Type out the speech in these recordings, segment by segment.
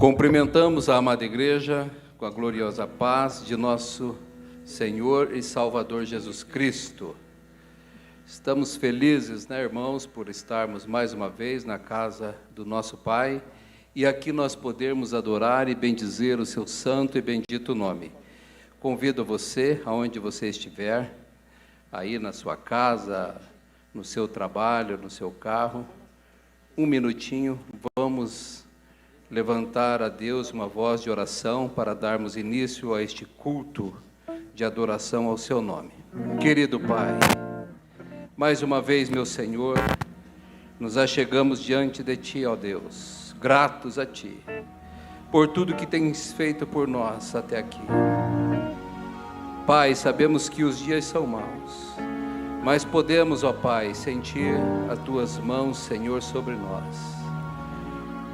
Cumprimentamos a amada igreja com a gloriosa paz de nosso Senhor e Salvador Jesus Cristo. Estamos felizes, irmãos, por estarmos mais uma vez na casa do nosso Pai e aqui nós podermos adorar e bendizer o seu santo e bendito nome. Convido você, aonde você estiver, aí na sua casa, no seu trabalho, no seu carro, um minutinho, vamos levantar a Deus uma voz de oração para darmos início a este culto de adoração ao seu nome. Querido Pai, mais uma vez, meu Senhor, nos achegamos diante de Ti, ó Deus, gratos a Ti, por tudo que tens feito por nós até aqui. Pai, sabemos que os dias são maus, mas podemos, ó Pai, sentir as Tuas mãos, Senhor, sobre nós,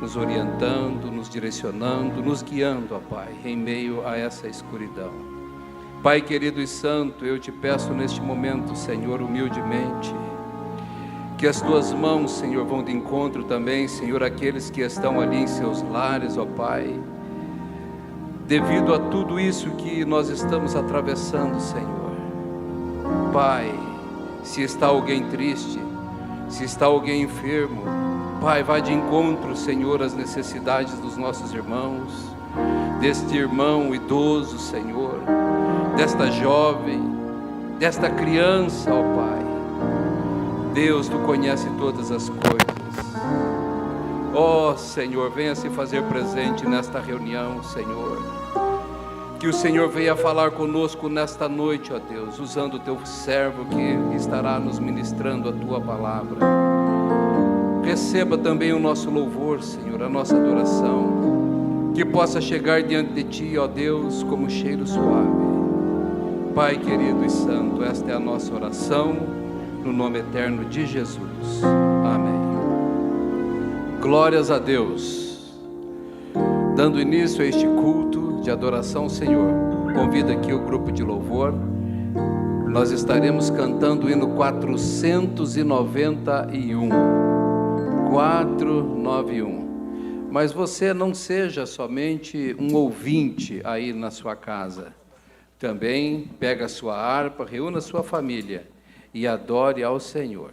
nos orientando, nos direcionando, nos guiando, ó Pai, em meio a essa escuridão. Pai querido e santo, eu te peço neste momento, Senhor, humildemente, que as Tuas mãos, Senhor, vão de encontro também, Senhor, àqueles que estão ali em seus lares, ó Pai, devido a tudo isso que nós estamos atravessando, Senhor. Pai, se está alguém triste, se está alguém enfermo, Pai, vai de encontro, Senhor, às necessidades dos nossos irmãos, deste irmão idoso, Senhor, desta jovem, desta criança, ó Pai. Deus, Tu conhece todas as coisas. Ó Senhor, venha se fazer presente nesta reunião, Senhor. Que o Senhor venha falar conosco nesta noite, ó Deus, usando o Teu servo que estará nos ministrando a Tua palavra. Receba também o nosso louvor, Senhor, a nossa adoração, que possa chegar diante de Ti, ó Deus, como cheiro suave. Pai querido e santo, esta é a nossa oração, no nome eterno de Jesus. Amém. Glórias a Deus. Dando início a este culto de adoração ao Senhor, convido aqui o grupo de louvor. Nós estaremos cantando o hino 491. 491. Mas você não seja somente um ouvinte aí na sua casa. Também pega a sua harpa, reúna a sua família e adore ao Senhor.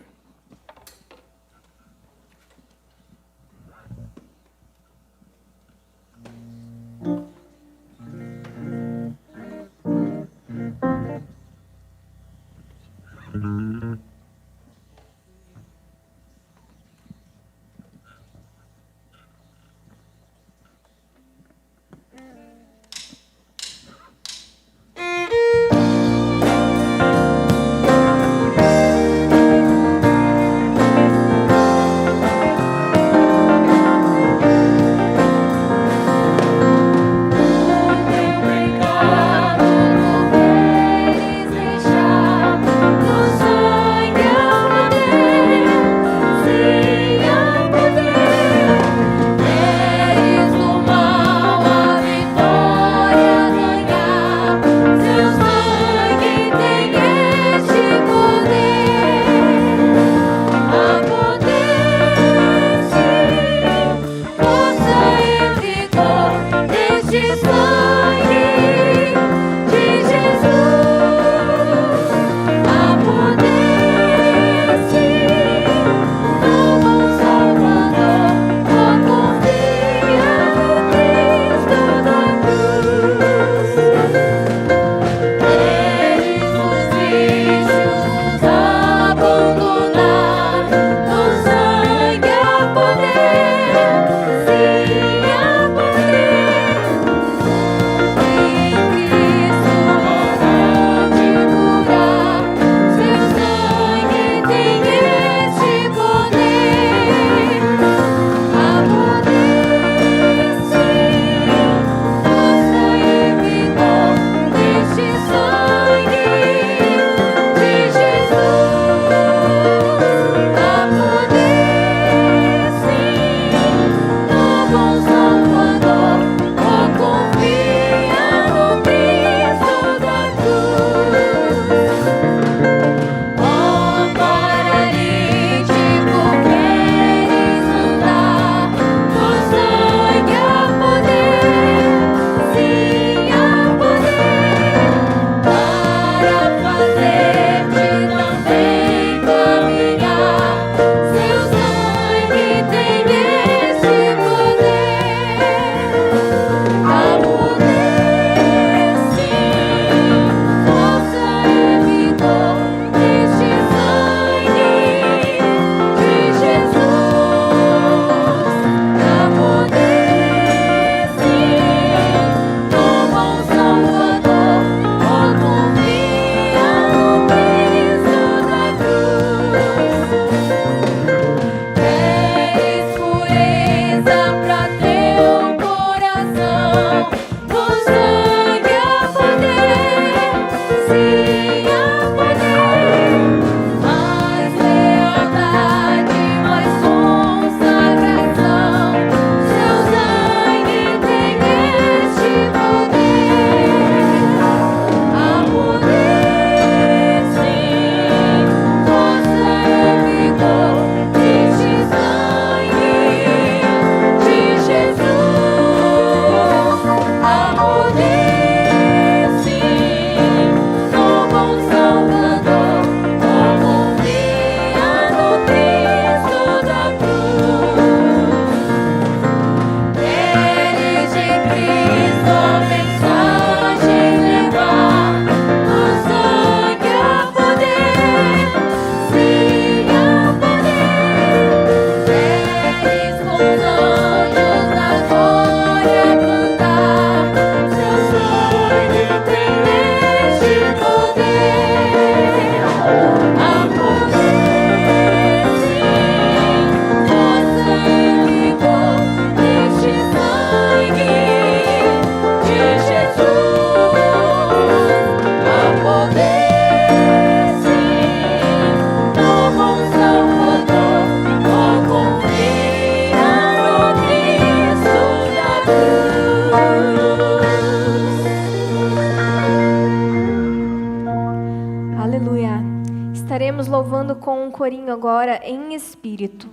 corinho agora em espírito.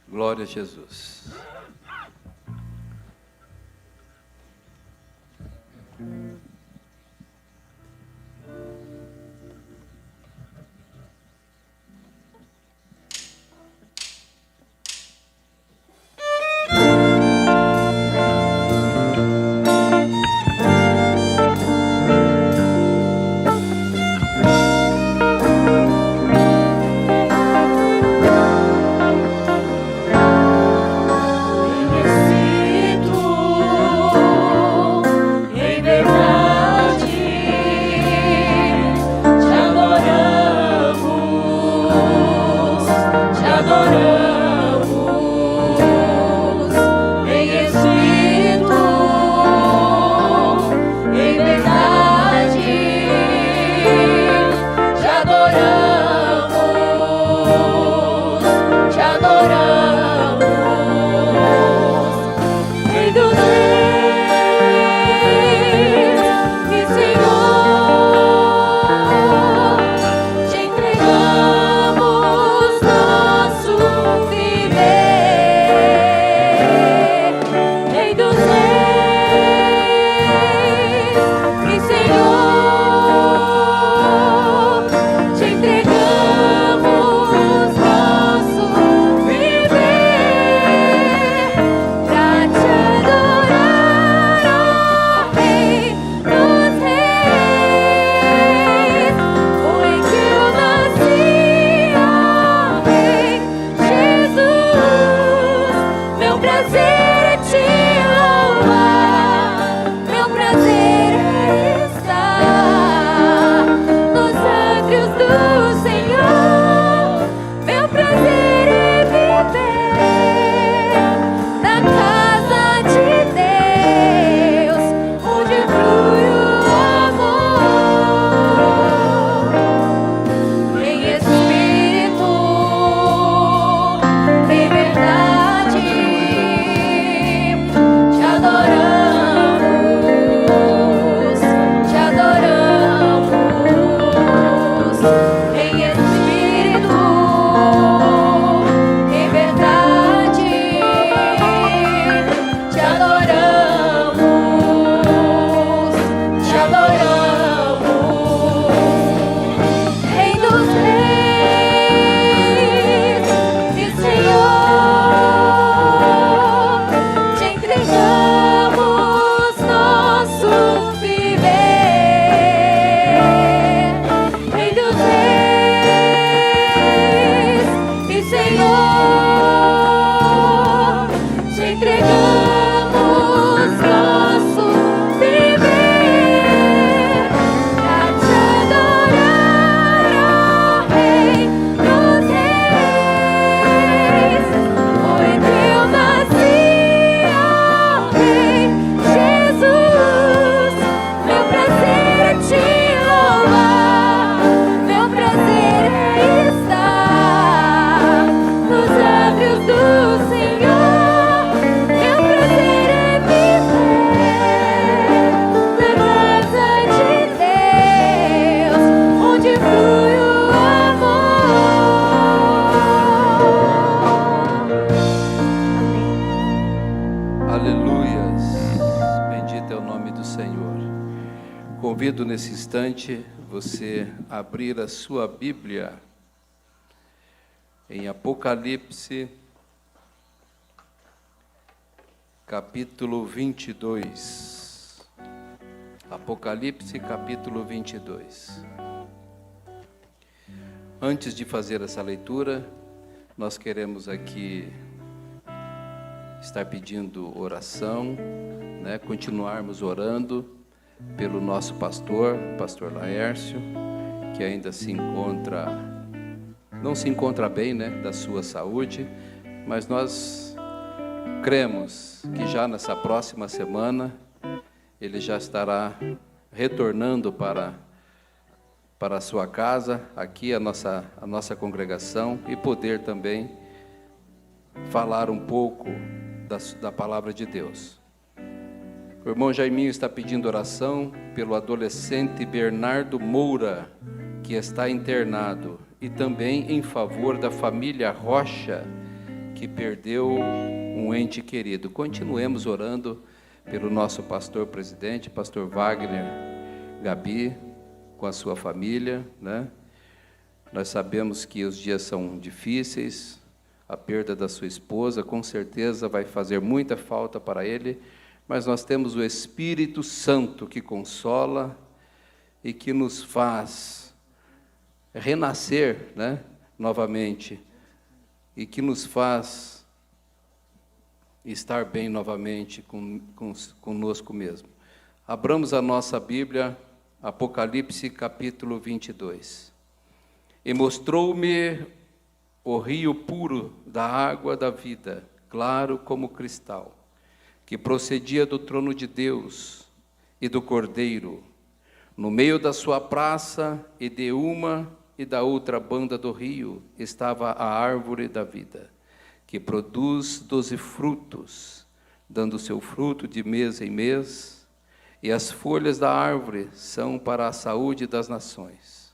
Glória a Jesus. Convido nesse instante você a abrir a sua Bíblia em Apocalipse, capítulo 22. Apocalipse, capítulo 22. Antes de fazer essa leitura, nós queremos aqui estar pedindo oração, continuarmos orando pelo nosso pastor Laércio, que ainda não se encontra bem, da sua saúde, mas nós cremos que já nessa próxima semana ele já estará retornando para a sua casa, aqui a nossa congregação, e poder também falar um pouco da palavra de Deus. O irmão Jaiminho está pedindo oração pelo adolescente Bernardo Moura, que está internado, e também em favor da família Rocha, que perdeu um ente querido. Continuemos orando pelo nosso pastor presidente, pastor Wagner Gabi, com a sua família, né? Nós sabemos que os dias são difíceis, a perda da sua esposa com certeza vai fazer muita falta para ele, mas nós temos o Espírito Santo que consola e que nos faz renascer, né, novamente, e que nos faz estar bem novamente conosco mesmo. Abramos a nossa Bíblia, Apocalipse capítulo 22. E mostrou-me o rio puro da água da vida, claro como cristal, que procedia do trono de Deus e do Cordeiro. No meio da sua praça e de uma e da outra banda do rio estava a árvore da vida, que produz 12 frutos, dando seu fruto de mês em mês, e as folhas da árvore são para a saúde das nações.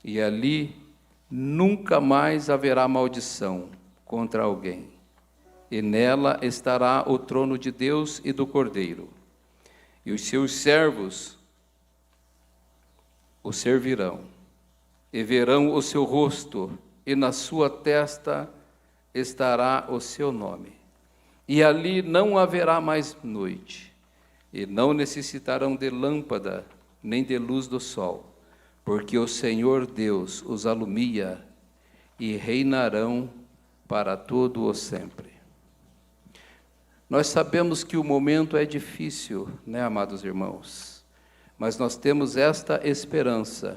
E ali nunca mais haverá maldição contra alguém, e nela estará o trono de Deus e do Cordeiro, e os seus servos o servirão, e verão o seu rosto, e na sua testa estará o seu nome. E ali não haverá mais noite, e não necessitarão de lâmpada, nem de luz do sol, porque o Senhor Deus os alumia, e reinarão para todo o sempre. Nós sabemos que o momento é difícil, né, amados irmãos? Mas nós temos esta esperança,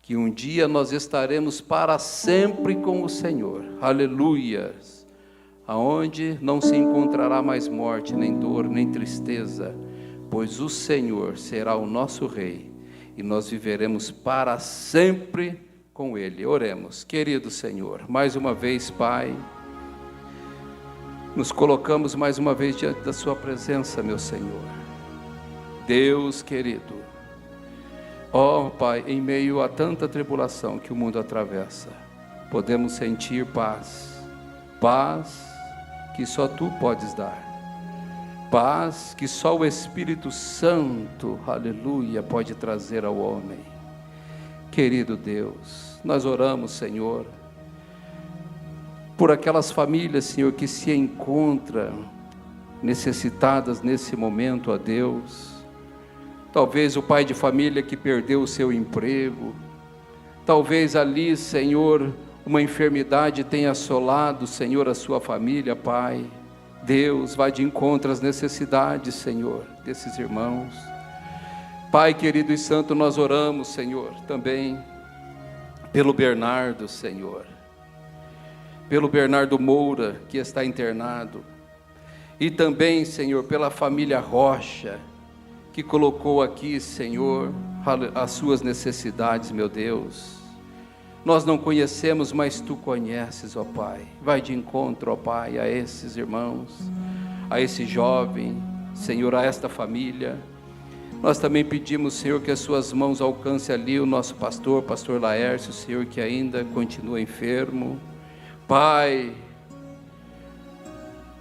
que um dia nós estaremos para sempre com o Senhor. Aleluias! Aonde não se encontrará mais morte, nem dor, nem tristeza, pois o Senhor será o nosso Rei, e nós viveremos para sempre com Ele. Oremos. Querido Senhor, mais uma vez, Pai, nos colocamos mais uma vez diante da sua presença, meu Senhor. Deus querido, ó Pai, em meio a tanta tribulação que o mundo atravessa, podemos sentir paz, paz que só Tu podes dar, paz que só o Espírito Santo, aleluia, pode trazer ao homem. Querido Deus, nós oramos, Senhor, por aquelas famílias, Senhor, que se encontram necessitadas nesse momento, ó Deus. Talvez o pai de família que perdeu o seu emprego, talvez ali, Senhor, uma enfermidade tenha assolado, Senhor, a sua família, Pai. Deus, vai de encontro às necessidades, Senhor, desses irmãos. Pai querido e santo, nós oramos, Senhor, também pelo Bernardo, Senhor, pelo Bernardo Moura, que está internado, e também, Senhor, pela família Rocha, que colocou aqui, Senhor, as suas necessidades, meu Deus. Nós não conhecemos, mas Tu conheces, ó Pai. Vai de encontro, ó Pai, a esses irmãos, a esse jovem, Senhor, a esta família. Nós também pedimos, Senhor, que as Suas mãos alcancem ali o nosso pastor Laércio, Senhor, que ainda continua enfermo. Pai,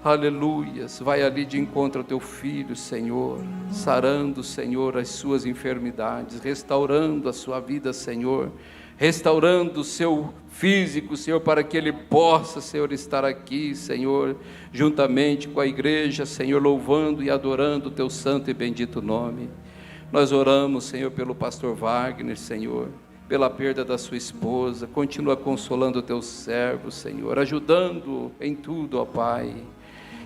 aleluias, vai ali de encontro ao Teu filho, Senhor, sarando, Senhor, as suas enfermidades, restaurando a sua vida, Senhor, restaurando o seu físico, Senhor, para que ele possa, Senhor, estar aqui, Senhor, juntamente com a igreja, Senhor, louvando e adorando o Teu santo e bendito nome. Nós oramos, Senhor, pelo pastor Wagner, Senhor, pela perda da sua esposa. Continua consolando o Teu servo, Senhor, ajudando em tudo, ó Pai.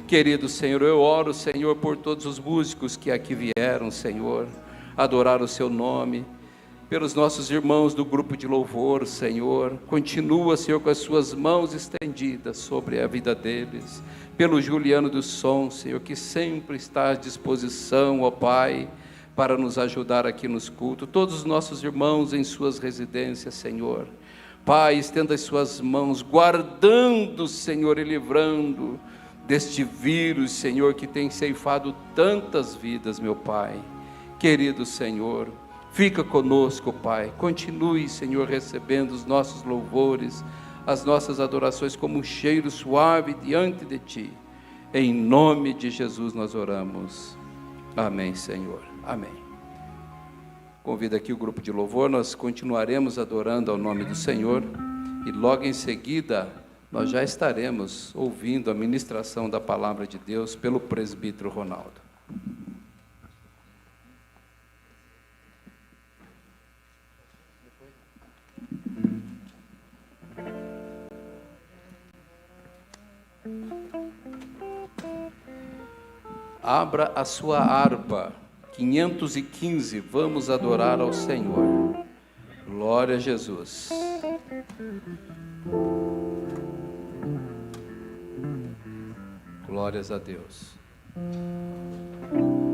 Querido Senhor, eu oro, Senhor, por todos os músicos que aqui vieram, Senhor, adorar o Seu nome, pelos nossos irmãos do grupo de louvor, Senhor. Continua, Senhor, com as Suas mãos estendidas sobre a vida deles, pelo Juliano do som, Senhor, que sempre está à disposição, ó Pai, para nos ajudar aqui nos cultos, todos os nossos irmãos em suas residências, Senhor. Pai, estenda as Suas mãos, guardando, Senhor, e livrando deste vírus, Senhor, que tem ceifado tantas vidas, meu Pai. Querido Senhor, fica conosco, Pai. Continue, Senhor, recebendo os nossos louvores, as nossas adorações como um cheiro suave diante de Ti. Em nome de Jesus nós oramos. Amém, Senhor. Amém. Convido aqui o grupo de louvor, nós continuaremos adorando ao nome do Senhor e logo em seguida nós já estaremos ouvindo a ministração da palavra de Deus pelo presbítero Ronaldo. Abra a sua harpa, 515, vamos adorar ao Senhor. Glória a Jesus. Glórias a Deus. Gloriosos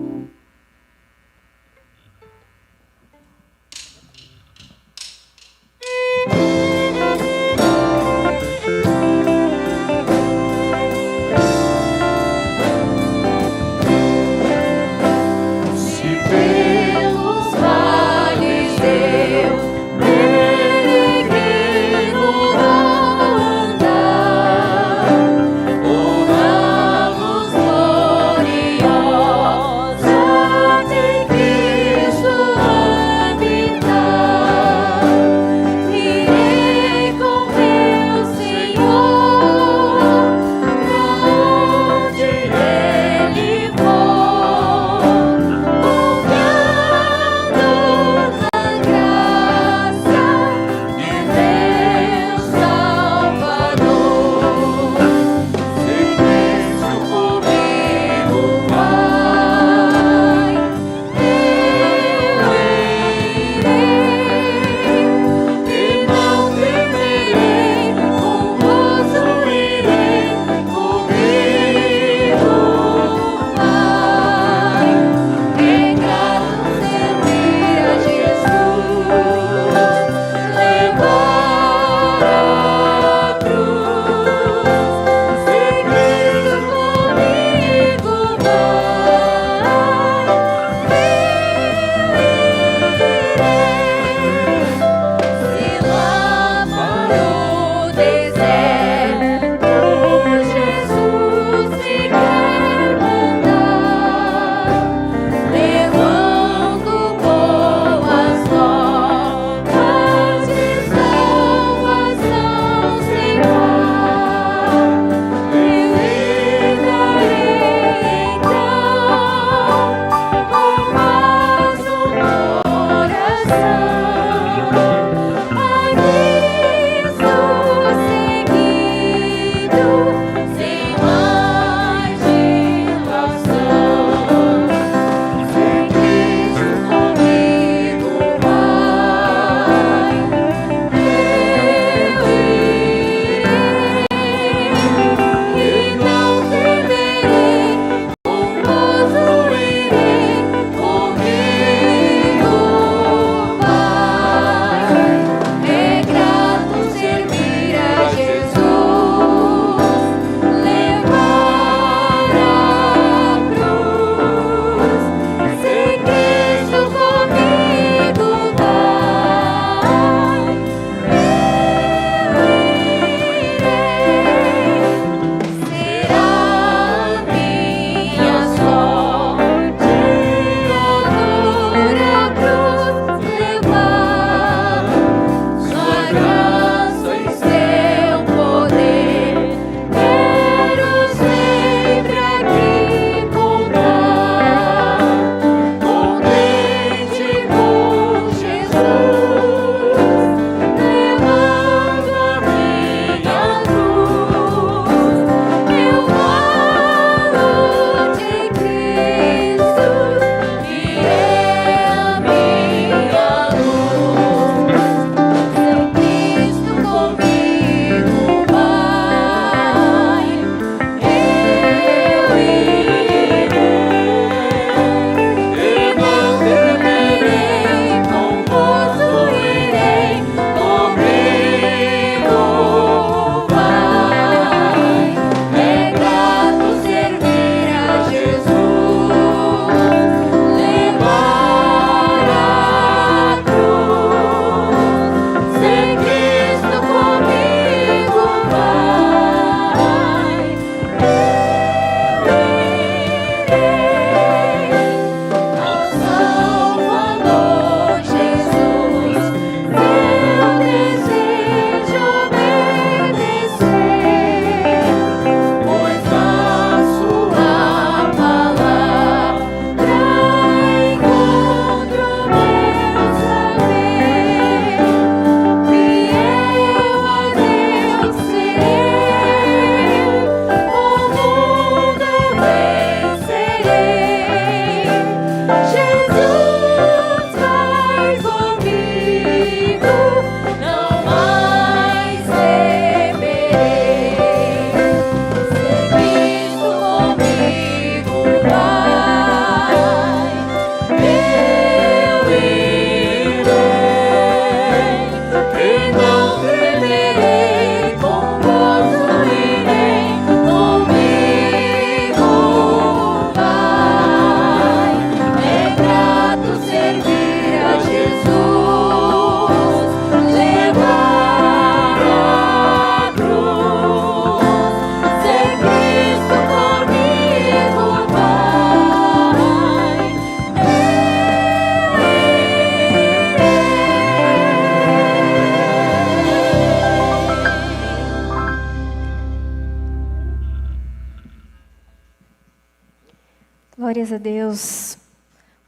Deus.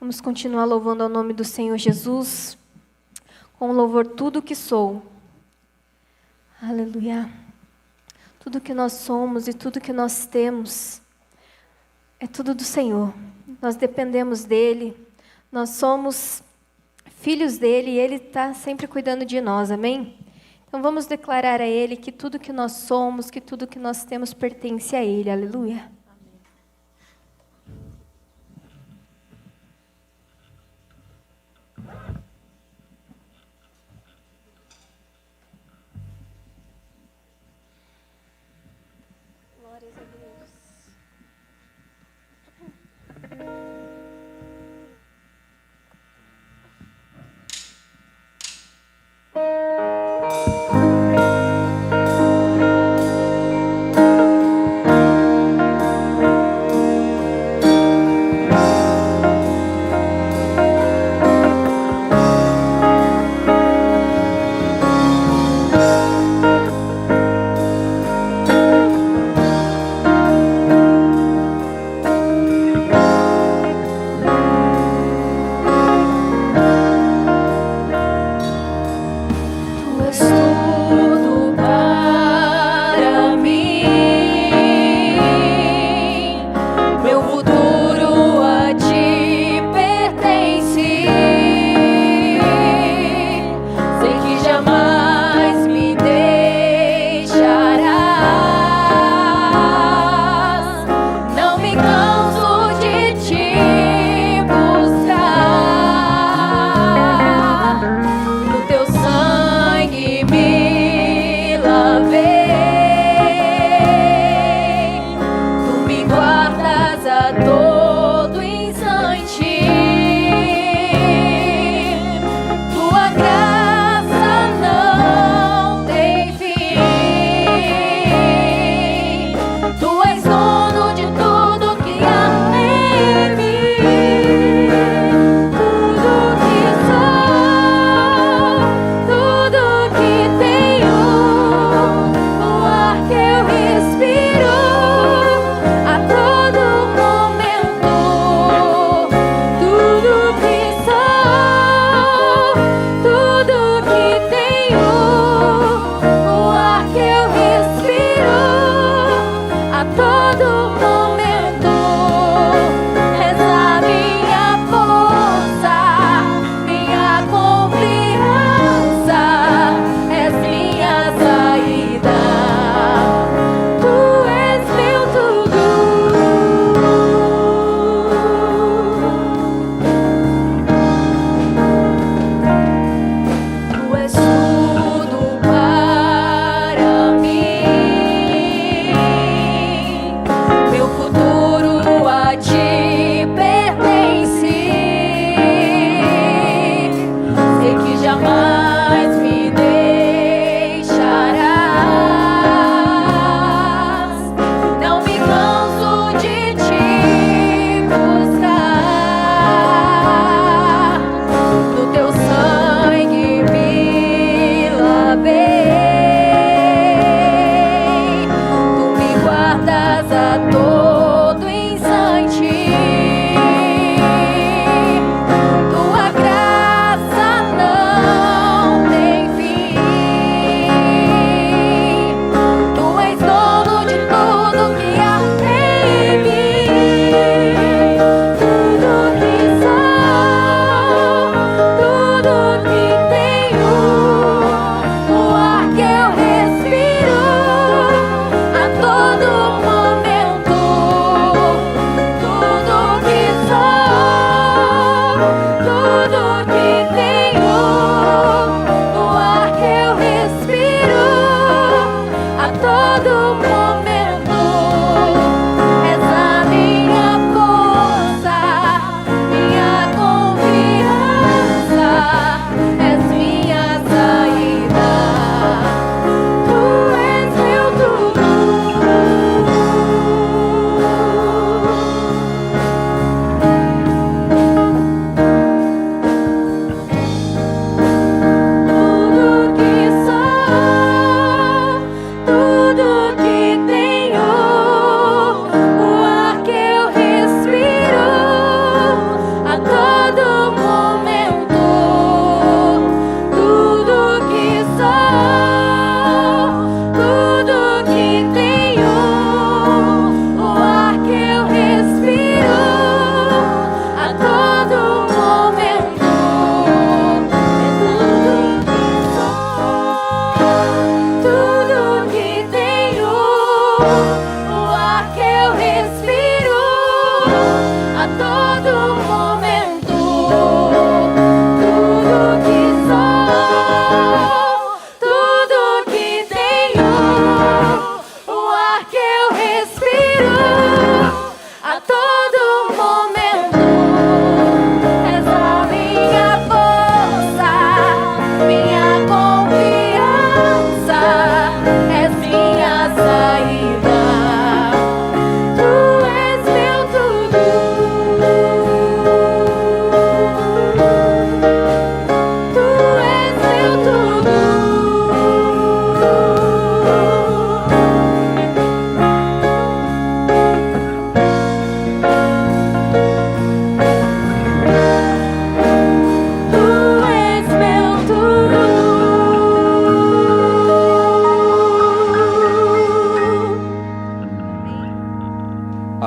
Vamos continuar louvando ao nome do Senhor Jesus, com o louvor tudo que sou. Aleluia. Tudo que nós somos e tudo que nós temos é tudo do Senhor. Nós dependemos dEle, nós somos filhos dEle e Ele está sempre cuidando de nós, amém? Então vamos declarar a Ele que tudo que nós somos, que tudo que nós temos pertence a Ele, aleluia. Glórias a Deus.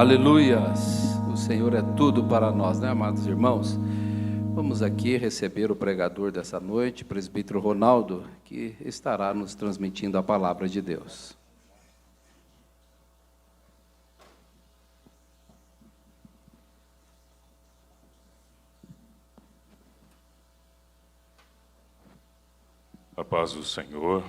Aleluias! O Senhor é tudo para nós, né, amados irmãos? Vamos aqui receber o pregador dessa noite, presbítero Ronaldo, que estará nos transmitindo a palavra de Deus. A paz do Senhor,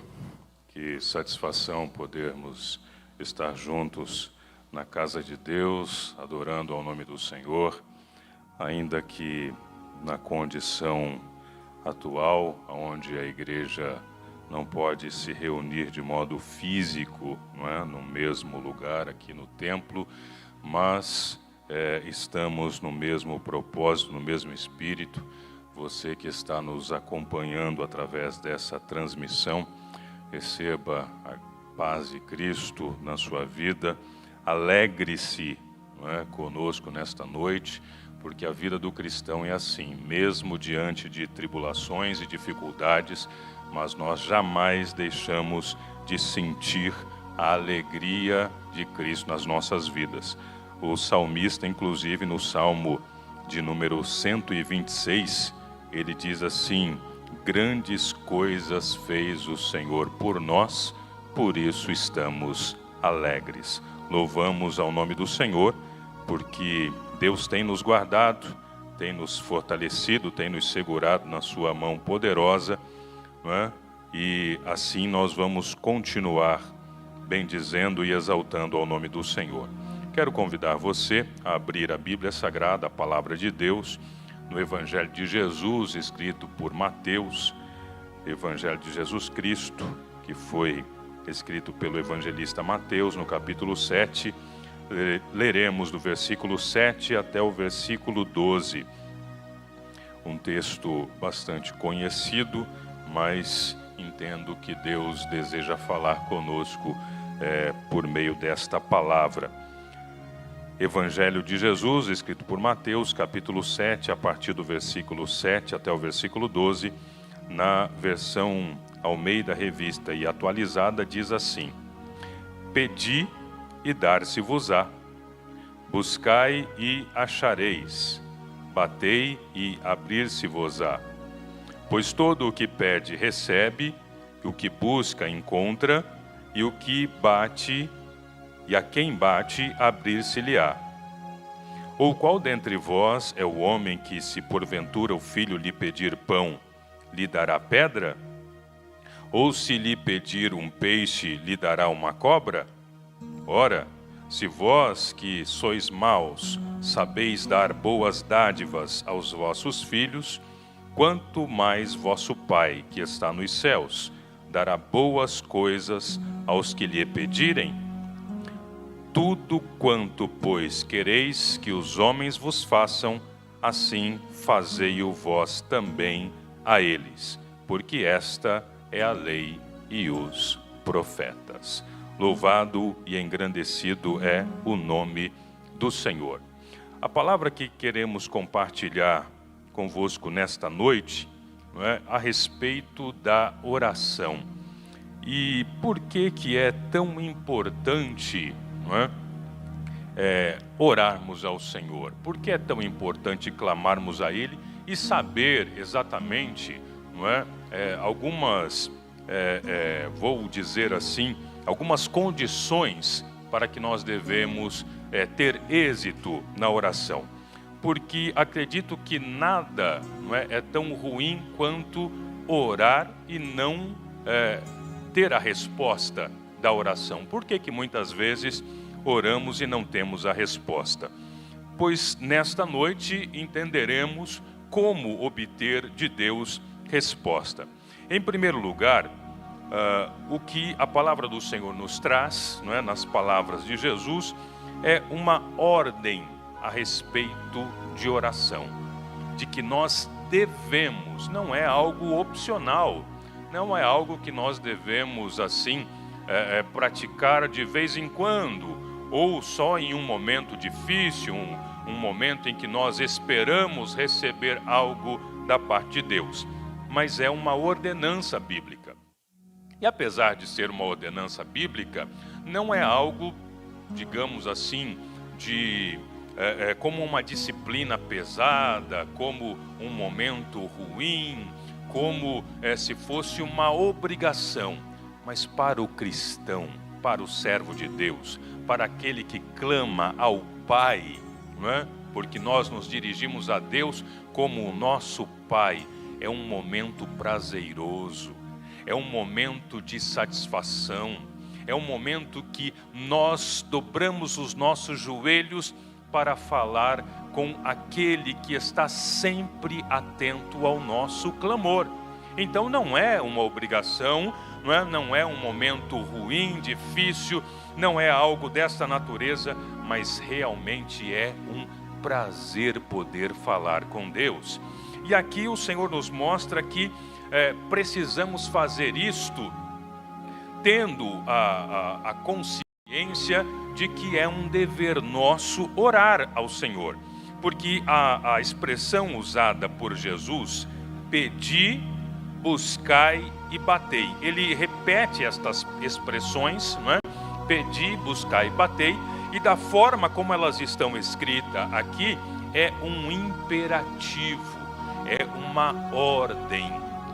que satisfação podermos estar juntos na casa de Deus, adorando ao nome do Senhor, ainda que na condição atual, onde a igreja não pode se reunir de modo físico, não é? No mesmo lugar aqui no templo, mas estamos no mesmo propósito, no mesmo espírito. Você que está nos acompanhando através dessa transmissão, receba a paz de Cristo na sua vida, alegre-se, não é, conosco nesta noite, porque a vida do cristão é assim, mesmo diante de tribulações e dificuldades, mas nós jamais deixamos de sentir a alegria de Cristo nas nossas vidas. O salmista, inclusive, no Salmo de número 126, ele diz assim: grandes coisas fez o Senhor por nós, por isso estamos alegres. Louvamos ao nome do Senhor, porque Deus tem nos guardado, tem nos fortalecido, tem nos segurado na sua mão poderosa, não é? E assim nós vamos continuar bendizendo e exaltando ao nome do Senhor. Quero convidar você a abrir a Bíblia Sagrada, a Palavra de Deus, no Evangelho de Jesus, escrito por Mateus, Evangelho de Jesus Cristo, que foi escrito pelo evangelista Mateus, no capítulo 7, leremos do versículo 7 até o versículo 12. Um texto bastante conhecido, mas entendo que Deus deseja falar conosco por meio desta palavra. Evangelho de Jesus, escrito por Mateus, capítulo 7, a partir do versículo 7 até o versículo 12, na versão Almeida Revista e Atualizada, diz assim: pedi e dar-se-vos-á, buscai e achareis, batei e abrir-se-vos-á. Pois todo o que pede recebe, o que busca encontra, e o que bate, e a quem bate abrir-se-lhe-á. Ou qual dentre vós é o homem que, se porventura o filho lhe pedir pão, lhe dará pedra? Ou se lhe pedir um peixe, lhe dará uma cobra? Ora, se vós que sois maus, sabeis dar boas dádivas aos vossos filhos, quanto mais vosso Pai, que está nos céus, dará boas coisas aos que lhe pedirem? Tudo quanto, pois, quereis que os homens vos façam, assim fazei-o vós também a eles, porque esta é a lei e os profetas. Louvado e engrandecido é o nome do Senhor. A palavra que queremos compartilhar convosco nesta noite, não é, a respeito da oração. E por que é tão importante, não é, orarmos ao Senhor? Por que é tão importante clamarmos a Ele e saber exatamente, não é, algumas, vou dizer assim, algumas condições para que nós devemos ter êxito na oração? Porque acredito que nada, não é tão ruim quanto orar e não ter a resposta da oração. Por que muitas vezes oramos e não temos a resposta? Pois nesta noite entenderemos como obter de Deus resposta. Em primeiro lugar, o que a palavra do Senhor nos traz, não é, nas palavras de Jesus, é uma ordem a respeito de oração, de que nós devemos, não é algo opcional, não é algo que nós devemos assim praticar de vez em quando, ou só em um momento difícil, um momento em que nós esperamos receber algo da parte de Deus, mas é uma ordenança bíblica. E apesar de ser uma ordenança bíblica, não é algo, digamos assim, como uma disciplina pesada, como um momento ruim, como se fosse uma obrigação. Mas para o cristão, para o servo de Deus, para aquele que clama ao Pai, não é? Porque nós nos dirigimos a Deus como o nosso Pai, é um momento prazeroso, é um momento de satisfação, é um momento que nós dobramos os nossos joelhos para falar com aquele que está sempre atento ao nosso clamor. Então não é uma obrigação, não é um momento ruim, difícil, não é algo dessa natureza, mas realmente é um prazer poder falar com Deus. E aqui o Senhor nos mostra que precisamos fazer isto tendo a consciência de que é um dever nosso orar ao Senhor. Porque a expressão usada por Jesus, pedi, buscai e batei. Ele repete estas expressões, não é? Pedi, buscai e batei. E da forma como elas estão escritas aqui, é um imperativo, é uma ordem,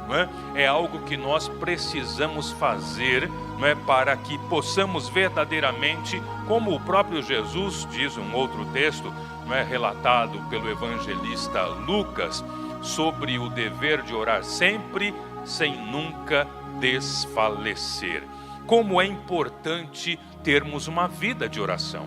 não é? É algo que nós precisamos fazer, não é? Para que possamos verdadeiramente, como o próprio Jesus diz um outro texto, não é? Relatado pelo evangelista Lucas, sobre o dever de orar sempre, sem nunca desfalecer. Como é importante termos uma vida de oração.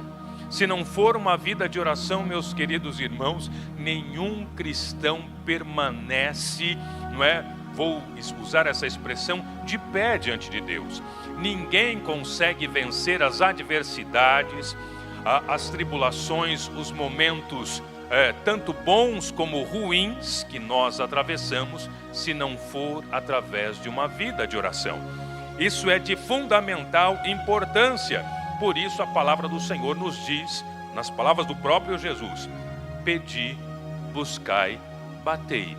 Se não for uma vida de oração, meus queridos irmãos, nenhum cristão permanece, não é? Vou usar essa expressão, de pé diante de Deus. Ninguém consegue vencer as adversidades, as tribulações, os momentos tanto bons como ruins que nós atravessamos, se não for através de uma vida de oração. Isso é de fundamental importância. Por isso a palavra do Senhor nos diz, nas palavras do próprio Jesus, pedi, buscai, batei.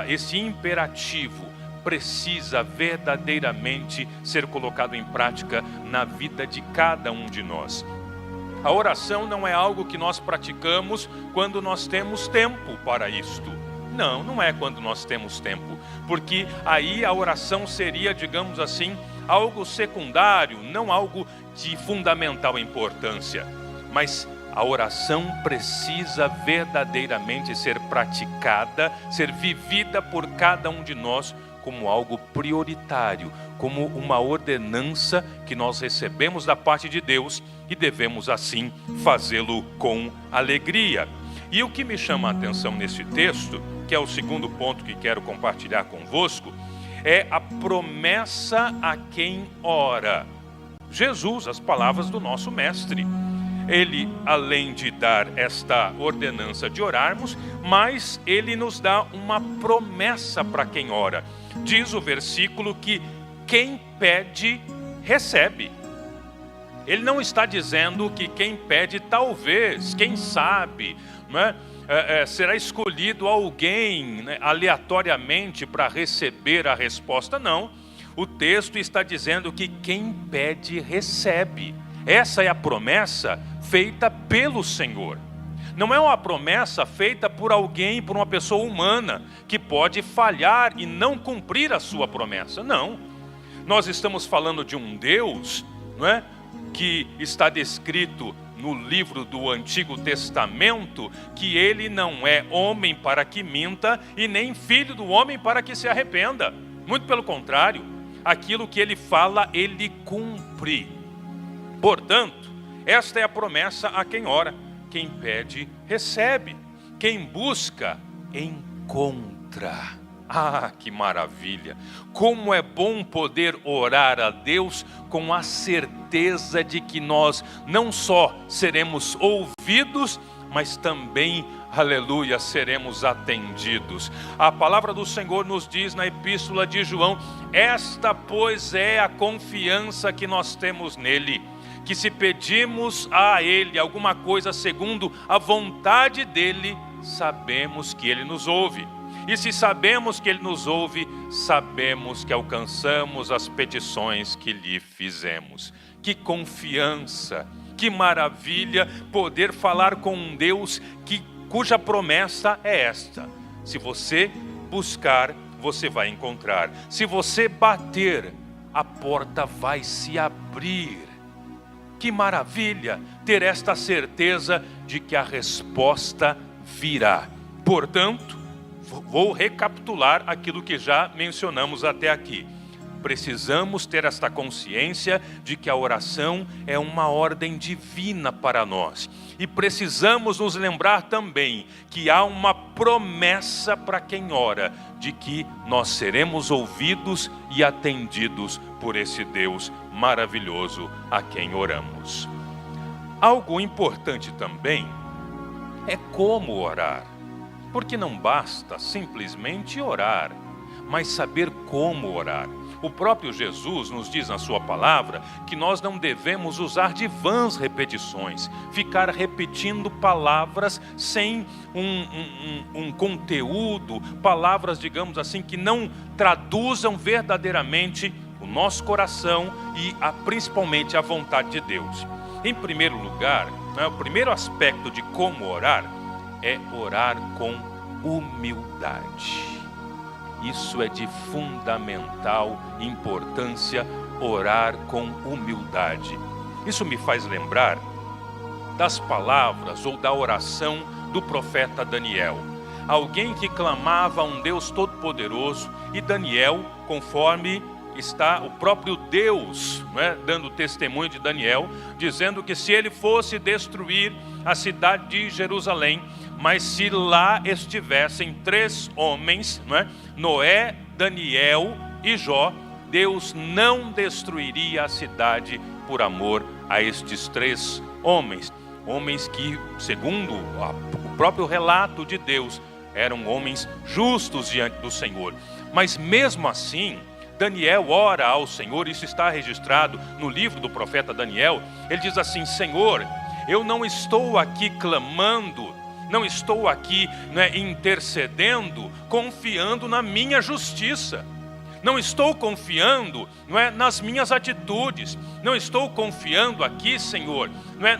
Esse imperativo precisa verdadeiramente ser colocado em prática na vida de cada um de nós. A oração não é algo que nós praticamos quando nós temos tempo para isto. Não é quando nós temos tempo, porque aí a oração seria, digamos assim, algo secundário, não algo de fundamental importância. Mas a oração precisa verdadeiramente ser praticada, ser vivida por cada um de nós como algo prioritário, como uma ordenança que nós recebemos da parte de Deus e devemos assim fazê-lo com alegria. E o que me chama a atenção nesse texto, que é o segundo ponto que quero compartilhar convosco, é a promessa a quem ora. Jesus, as palavras do nosso mestre. Ele, além de dar esta ordenança de orarmos, mas ele nos dá uma promessa para quem ora. Diz o versículo que quem pede, recebe. Ele não está dizendo que quem pede, talvez, quem sabe, não é? Será escolhido alguém, né, aleatoriamente para receber a resposta. Não, o texto está dizendo que quem pede, recebe. Essa é a promessa feita pelo Senhor. Não é uma promessa feita por alguém, por uma pessoa humana, que pode falhar e não cumprir a sua promessa. Não. Nós estamos falando de um Deus, não é? Que está descrito no livro do Antigo Testamento, que ele não é homem para que minta e nem filho do homem para que se arrependa. Muito pelo contrário, aquilo que ele fala, ele cumpre. Portanto, esta é a promessa a quem ora. Quem pede, recebe. Quem busca, encontra. Ah, que maravilha! Como é bom poder orar a Deus com a certeza de que nós não só seremos ouvidos, mas também, aleluia, seremos atendidos. A palavra do Senhor nos diz na epístola de João: esta, pois, é a confiança que nós temos nele, que se pedimos a ele alguma coisa segundo a vontade dele, sabemos que ele nos ouve. E se sabemos que ele nos ouve, sabemos que alcançamos as petições que lhe fizemos. Que confiança, Que maravilha poder falar com um Deus cuja promessa é esta: se você buscar, você vai encontrar. Se você bater, a porta vai se abrir. Que maravilha ter esta certeza de que a resposta virá. Portanto, vou recapitular aquilo que já mencionamos até aqui. Precisamos ter esta consciência de que a oração é uma ordem divina para nós. E precisamos nos lembrar também que há uma promessa para quem ora, de que nós seremos ouvidos e atendidos por esse Deus maravilhoso a quem oramos. Algo importante também é como orar. Porque não basta simplesmente orar, mas saber como orar. O próprio Jesus nos diz na sua palavra que nós não devemos usar de vãs repetições, ficar repetindo palavras sem um conteúdo, palavras, digamos assim, que não traduzam verdadeiramente o nosso coração e principalmente a vontade de Deus. Em primeiro lugar, o primeiro aspecto de como orar é orar com humildade. Isso é de fundamental importância, orar com humildade. Isso me faz lembrar das palavras ou da oração do profeta Daniel. Alguém que clamava a um Deus todo-poderoso, e Daniel, conforme está o próprio Deus, dando testemunho de Daniel, dizendo que se ele fosse destruir a cidade de Jerusalém, mas se lá estivessem 3 homens, Noé, Daniel e Jó, Deus não destruiria a cidade por amor a estes 3 homens. Homens que, segundo o próprio relato de Deus, eram homens justos diante do Senhor. Mas mesmo assim, Daniel ora ao Senhor, isso está registrado no livro do profeta Daniel. Ele diz assim: Senhor, eu não estou aqui clamando, não estou aqui intercedendo, confiando na minha justiça. Não estou confiando nas minhas atitudes. Não estou confiando aqui, Senhor,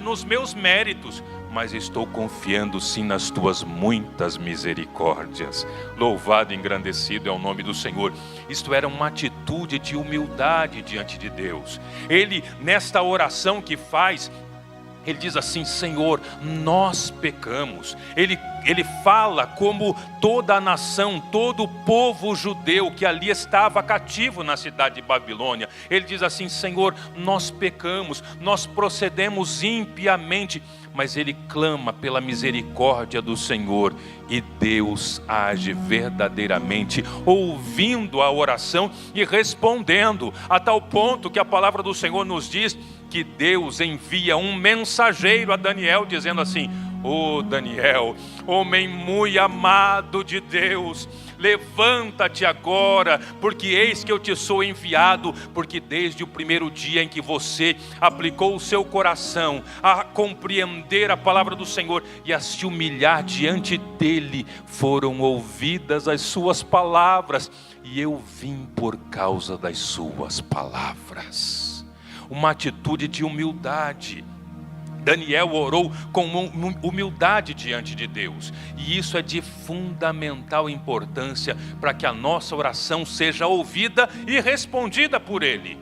nos meus méritos. Mas estou confiando sim nas tuas muitas misericórdias. Louvado e engrandecido é o nome do Senhor. Isto era uma atitude de humildade diante de Deus. Ele, nesta oração que faz, ele diz assim: Senhor, nós pecamos. Ele fala como toda a nação, todo o povo judeu que ali estava cativo na cidade de Babilônia. Ele diz assim: Senhor, nós pecamos, nós procedemos impiamente. Mas ele clama pela misericórdia do Senhor, e Deus age verdadeiramente, ouvindo a oração e respondendo, a tal ponto que a palavra do Senhor nos diz que Deus envia um mensageiro a Daniel, dizendo assim: Ô Daniel, homem muito amado de Deus, levanta-te agora, porque eis que eu te sou enviado, porque desde o primeiro dia em que você aplicou o seu coração a compreender a palavra do Senhor e a se humilhar diante dele, foram ouvidas as suas palavras, e eu vim por causa das suas palavras. Uma atitude de humildade. Daniel orou com humildade diante de Deus, e isso é de fundamental importância para que a nossa oração seja ouvida e respondida por Ele.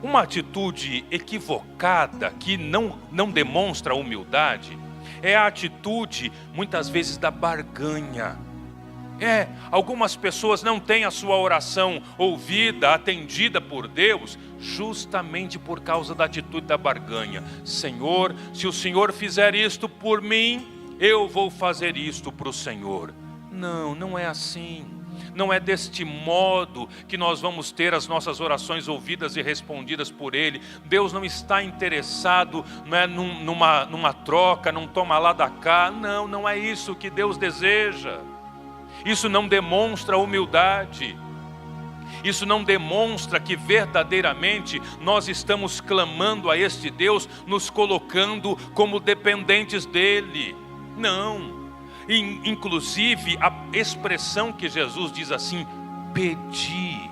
Uma atitude equivocada que não demonstra humildade é a atitude, muitas vezes, da barganha. Algumas pessoas não têm a sua oração ouvida, atendida por Deus, justamente por causa da atitude da barganha. Senhor, se o Senhor fizer isto por mim, eu vou fazer isto para o Senhor. Não é assim. Não é deste modo que nós vamos ter as nossas orações ouvidas e respondidas por Ele. Deus não está interessado numa troca, num toma lá da cá. Não é isso que Deus deseja. Isso não demonstra humildade. Isso não demonstra que verdadeiramente nós estamos clamando a este Deus, nos colocando como dependentes dEle. Não. Inclusive, a expressão que Jesus diz assim, pedir,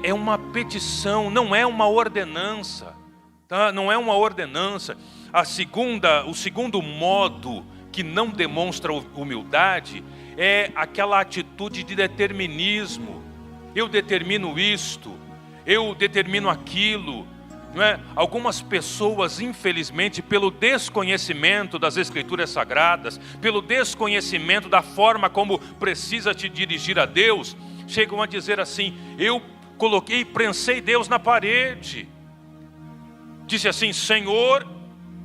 é uma petição, não é uma ordenança. tá? Não é uma ordenança. O segundo modo que não demonstra humildade é aquela atitude de determinismo. Eu determino isto, eu determino aquilo. Não é? Algumas pessoas, infelizmente, pelo desconhecimento das Escrituras Sagradas, pelo desconhecimento da forma como precisa te dirigir a Deus, chegam a dizer assim: eu prensei Deus na parede. Disse assim: Senhor,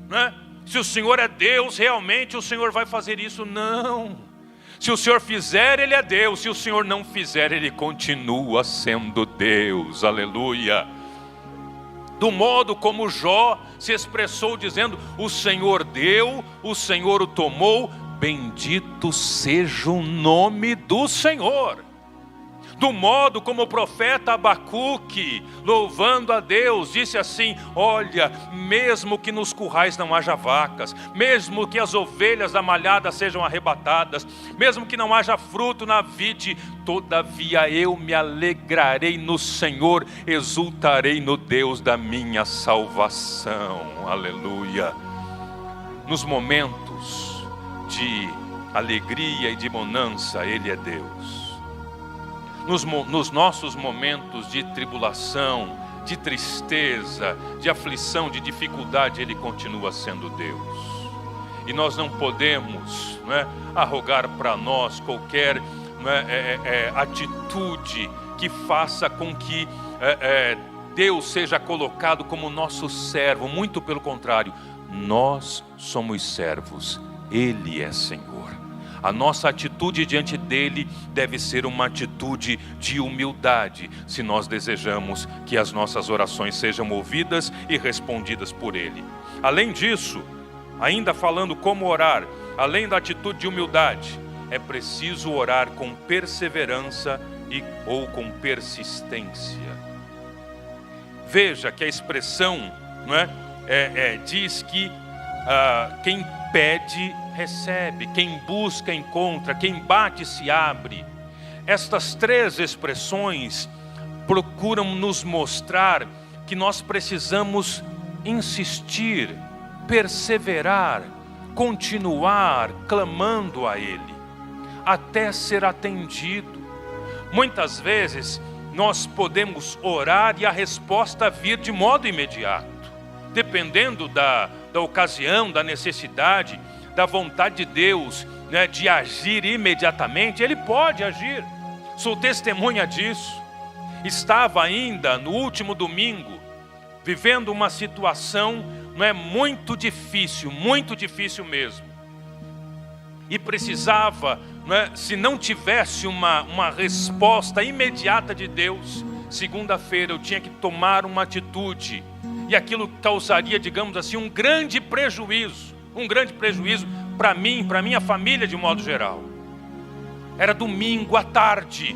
né? Se o Senhor é Deus, realmente o Senhor vai fazer isso? Não. Se o Senhor fizer, Ele é Deus. Se o Senhor não fizer, Ele continua sendo Deus. Aleluia. Do modo como Jó se expressou dizendo: o Senhor deu, o Senhor o tomou, bendito seja o nome do Senhor. Do modo como o profeta Abacuque, louvando a Deus, disse assim: olha, mesmo que nos currais não haja vacas, mesmo que as ovelhas da malhada sejam arrebatadas, mesmo que não haja fruto na vide, todavia eu me alegrarei no Senhor, exultarei no Deus da minha salvação. Aleluia. Nos momentos de alegria e de bonança, Ele é Deus. Nos nossos momentos de tribulação, de tristeza, de aflição, de dificuldade, Ele continua sendo Deus. E nós não podemos, não é, arrogar para nós qualquer atitude que faça com que Deus seja colocado como nosso servo. Muito pelo contrário, nós somos servos, Ele é Senhor. A nossa atitude diante dele deve ser uma atitude de humildade, se nós desejamos que as nossas orações sejam ouvidas e respondidas por ele. Além disso, ainda falando como orar, além da atitude de humildade, é preciso orar com perseverança ou com persistência. Veja que a expressão, não diz que quem pede, recebe, quem busca, encontra, quem bate, se abre. Estas três expressões procuram nos mostrar que nós precisamos insistir, perseverar, continuar clamando a Ele, até ser atendido. Muitas vezes nós podemos orar e a resposta vir de modo imediato, dependendo da ocasião, da necessidade, da vontade de Deus, né, de agir imediatamente. Ele pode agir. Sou testemunha disso. Estava ainda no último domingo vivendo uma situação muito difícil mesmo. E precisava, se não tivesse uma resposta imediata de Deus, segunda-feira eu tinha que tomar uma atitude. E aquilo causaria, digamos assim, um grande prejuízo para mim, para minha família de modo geral. Era domingo à tarde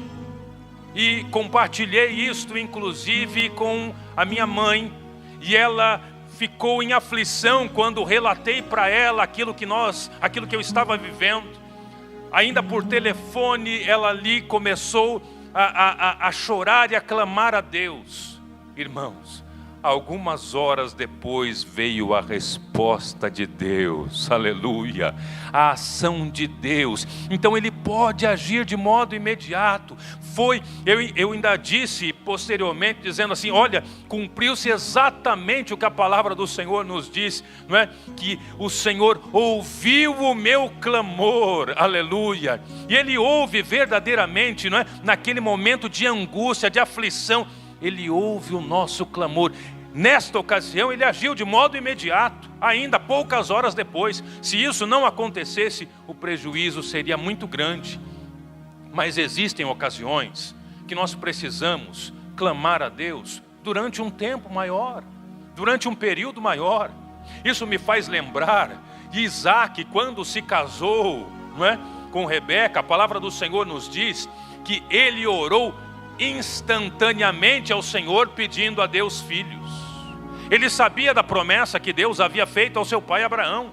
e compartilhei isto inclusive com a minha mãe, e ela ficou em aflição quando relatei para ela aquilo que eu estava vivendo. Ainda por telefone, ela ali começou a chorar e a clamar a Deus. Irmãos, algumas horas depois veio a resposta de Deus, aleluia, a ação de Deus. Então Ele pode agir de modo imediato. Eu ainda disse posteriormente, dizendo assim: olha, cumpriu-se exatamente o que a palavra do Senhor nos diz, não é? Que o Senhor ouviu o meu clamor, aleluia. E Ele ouve verdadeiramente, não é? Naquele momento de angústia, de aflição, Ele ouve o nosso clamor. Nesta ocasião Ele agiu de modo imediato, ainda poucas horas depois. Se isso não acontecesse, o prejuízo seria muito grande. Mas existem ocasiões que nós precisamos clamar a Deus durante um tempo maior, durante um período maior. Isso me faz lembrar de Isaac, quando se casou, não é, com Rebeca. A palavra do Senhor nos diz que ele orou instantaneamente ao Senhor, pedindo a Deus filhos. Ele sabia da promessa que Deus havia feito ao seu pai Abraão,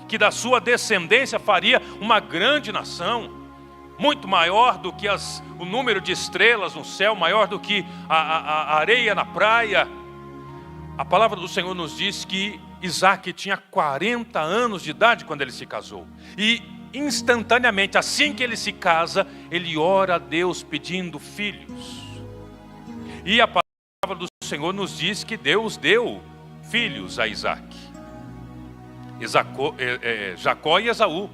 que da sua descendência faria uma grande nação, muito maior do que o número de estrelas no céu, maior do que a areia na praia. A palavra do Senhor nos diz que Isaac tinha 40 anos de idade quando ele se casou. E instantaneamente, assim que ele se casa, ele ora a Deus pedindo filhos. E a palavra do Senhor nos diz que Deus deu filhos a Isaac. Jacó e Esaú.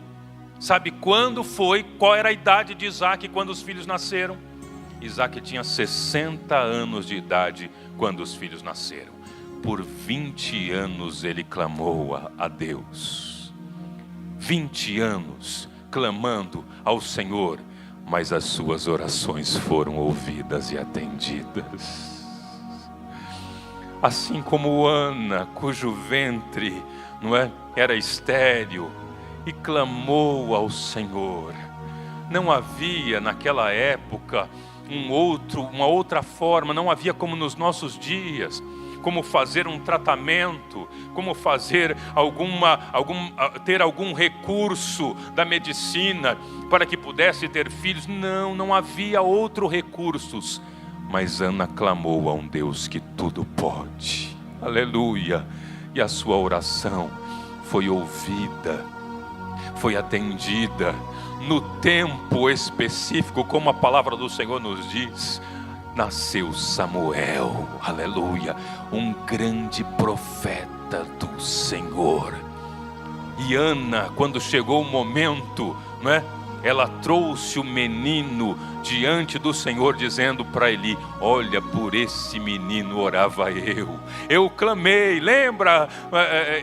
Sabe quando foi, qual era a idade de Isaac quando os filhos nasceram? Isaac tinha 60 anos de idade quando os filhos nasceram. Por 20 anos ele clamou a Deus. 20 anos clamando ao Senhor, mas as suas orações foram ouvidas e atendidas. Assim como Ana, cujo ventre, era estéril, e clamou ao Senhor. Não havia naquela época uma outra forma, não havia como nos nossos dias, como fazer um tratamento, como fazer ter algum recurso da medicina para que pudesse ter filhos. Não havia outro recursos. Mas Ana clamou a um Deus que tudo pode. Aleluia! E a sua oração foi ouvida, foi atendida no tempo específico, como a palavra do Senhor nos diz. Nasceu Samuel, aleluia, um grande profeta do Senhor. E Ana, quando chegou o momento, ela trouxe o menino diante do Senhor, dizendo para Eli: olha, por esse menino orava eu clamei. Lembra,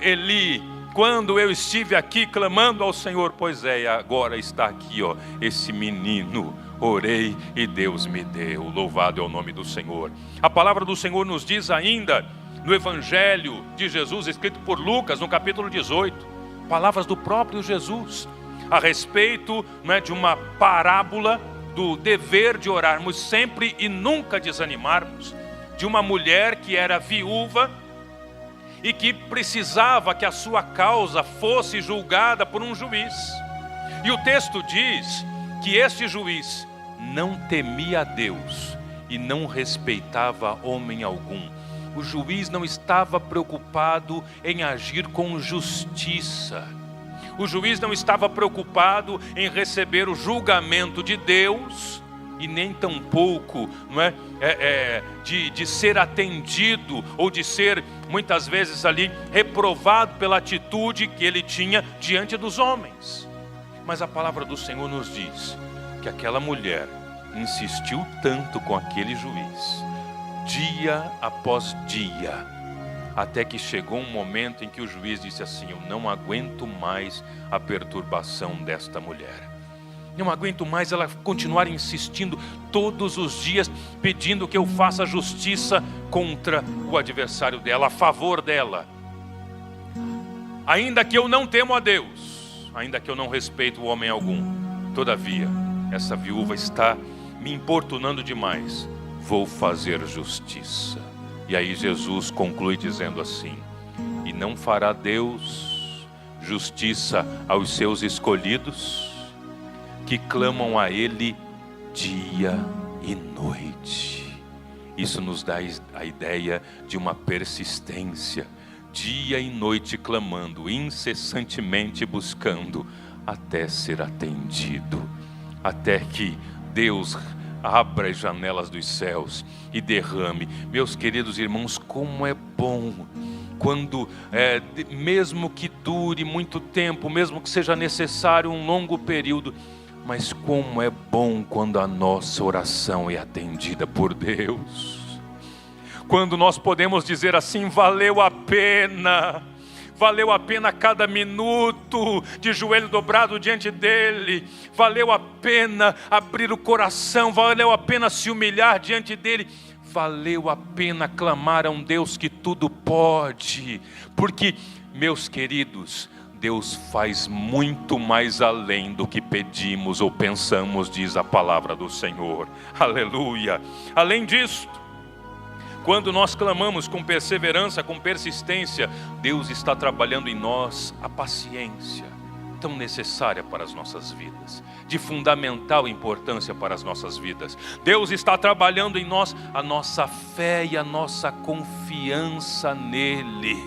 Eli, quando eu estive aqui clamando ao Senhor? Pois é, agora está aqui, esse menino. Orei e Deus me deu. Louvado é o nome do Senhor. A palavra do Senhor nos diz ainda no Evangelho de Jesus, escrito por Lucas, no capítulo 18, palavras do próprio Jesus, a respeito de uma parábola do dever de orarmos sempre e nunca desanimarmos, de uma mulher que era viúva e que precisava que a sua causa fosse julgada por um juiz. E o texto diz que este juiz não temia a Deus e não respeitava homem algum. O juiz não estava preocupado em agir com justiça. O juiz não estava preocupado em receber o julgamento de Deus, e nem tampouco de ser atendido, ou de ser muitas vezes ali reprovado pela atitude que ele tinha diante dos homens. Mas a palavra do Senhor nos diz que aquela mulher insistiu tanto com aquele juiz, dia após dia, até que chegou um momento em que o juiz disse assim: eu não aguento mais a perturbação desta mulher. Não aguento mais ela continuar insistindo todos os dias, pedindo que eu faça justiça contra o adversário dela, a favor dela. Ainda que eu não temo a Deus, ainda que eu não respeito o homem algum, todavia, essa viúva está me importunando demais, vou fazer justiça. E aí Jesus conclui dizendo assim: e não fará Deus justiça aos seus escolhidos, que clamam a Ele dia e noite. Isso nos dá a ideia de uma persistência, dia e noite clamando, incessantemente buscando, até ser atendido, até que Deus abra as janelas dos céus e derrame. Meus queridos irmãos, como é bom quando, mesmo que dure muito tempo, mesmo que seja necessário um longo período, mas como é bom quando a nossa oração é atendida por Deus. Quando nós podemos dizer assim: valeu a pena cada minuto de joelho dobrado diante dEle, valeu a pena abrir o coração, valeu a pena se humilhar diante dEle, valeu a pena clamar a um Deus que tudo pode, porque, meus queridos, Deus faz muito mais além do que pedimos ou pensamos, diz a palavra do Senhor. Aleluia! Além disso, quando nós clamamos com perseverança, com persistência, Deus está trabalhando em nós a paciência. tão necessária para as nossas vidas, de fundamental importância para as nossas vidas. Deus está trabalhando em nós a nossa fé e a nossa confiança nele.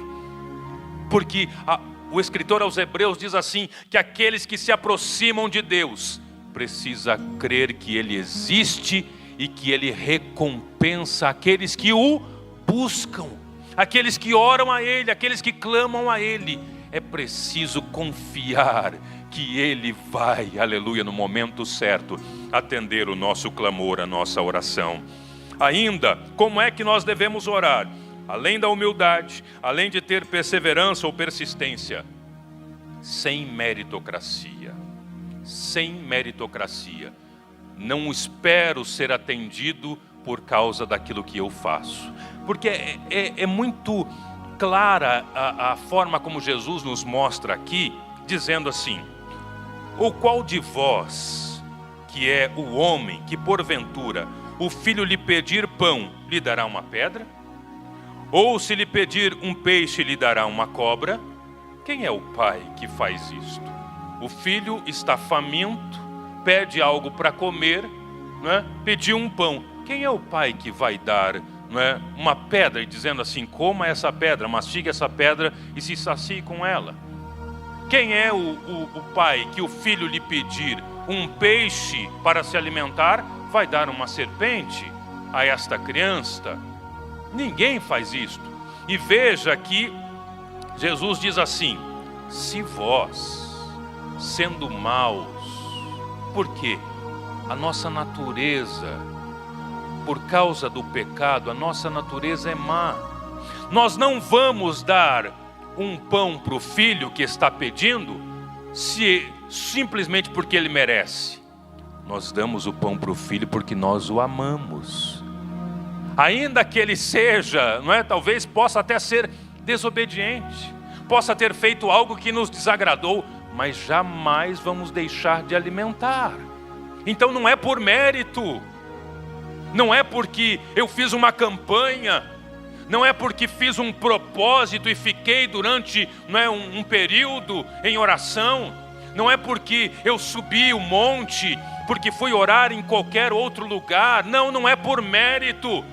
Porque o escritor aos Hebreus diz assim, que aqueles que se aproximam de Deus precisa crer que Ele existe e que Ele recompensa aqueles que o buscam, aqueles que oram a Ele, aqueles que clamam a Ele. É preciso confiar que Ele vai, aleluia, no momento certo, atender o nosso clamor, a nossa oração. Ainda, como é que nós devemos orar? Além da humildade, além de ter perseverança ou persistência, sem meritocracia. Sem meritocracia. Não espero ser atendido por causa daquilo que eu faço. Porque é muito clara a forma como Jesus nos mostra aqui, dizendo assim: ou qual de vós, que é o homem, que porventura o filho lhe pedir pão, lhe dará uma pedra? Ou se lhe pedir um peixe, lhe dará uma cobra? Quem é o pai que faz isto? O filho está faminto, pede algo para comer, né? Pediu um pão. Quem é o pai que vai dar, né, uma pedra e dizendo assim: coma essa pedra, mastigue essa pedra e se sacie com ela? Quem é o pai que o filho lhe pedir um peixe para se alimentar, vai dar uma serpente a esta criança? Ninguém faz isto. E veja que Jesus diz assim: se vós, sendo maus, por quê? A nossa natureza, por causa do pecado, a nossa natureza é má. Nós não vamos dar um pão para o filho que está pedindo, simplesmente porque ele merece. Nós damos o pão para o filho porque nós o amamos. Ainda que ele seja, não é? Talvez possa até ser desobediente, possa ter feito algo que nos desagradou, mas jamais vamos deixar de alimentar. Então não é por mérito, não é porque eu fiz uma campanha, não é porque fiz um propósito e fiquei durante, não é, um período em oração, não é porque eu subi o monte, porque fui orar em qualquer outro lugar. Não é por mérito,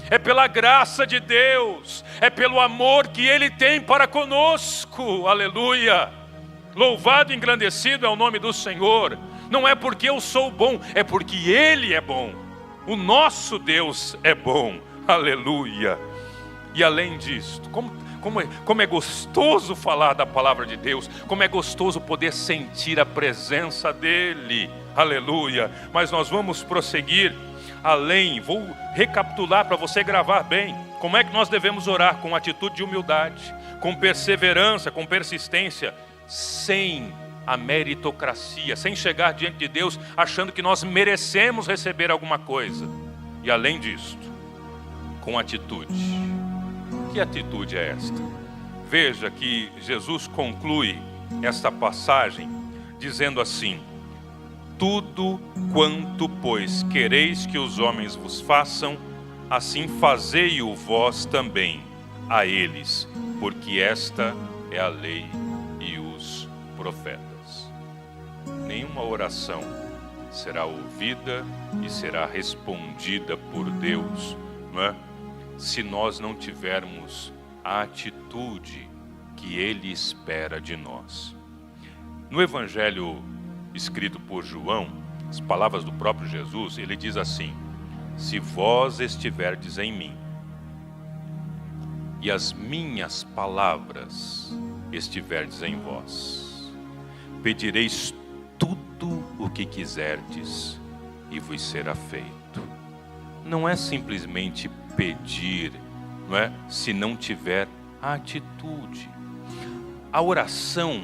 é pela graça de Deus, é pelo amor que Ele tem para conosco, aleluia. Louvado e engrandecido é o nome do Senhor. Não é porque eu sou bom, é porque Ele é bom. O nosso Deus é bom, aleluia. E além disto, como é gostoso falar da palavra de Deus, como é gostoso poder sentir a presença dEle, aleluia. Mas nós vamos prosseguir além, vou recapitular para você gravar bem. Como é que nós devemos orar? Com atitude de humildade, com perseverança, com persistência, sem a meritocracia, sem chegar diante de Deus achando que nós merecemos receber alguma coisa. E além disto, com atitude. Que atitude é esta? Veja que Jesus conclui esta passagem dizendo assim: tudo quanto, pois, quereis que os homens vos façam, assim fazei-o vós também a eles, porque esta é a lei e os profetas. Nenhuma oração será ouvida e será respondida por Deus, não é? Se nós não tivermos a atitude que Ele espera de nós. No Evangelho escrito por João, as palavras do próprio Jesus, ele diz assim: se vós estiverdes em mim, e as minhas palavras estiverdes em vós, pedireis tudo o que quiserdes, e vos será feito. Não é simplesmente pedir, não é? Se não tiver a atitude. A oração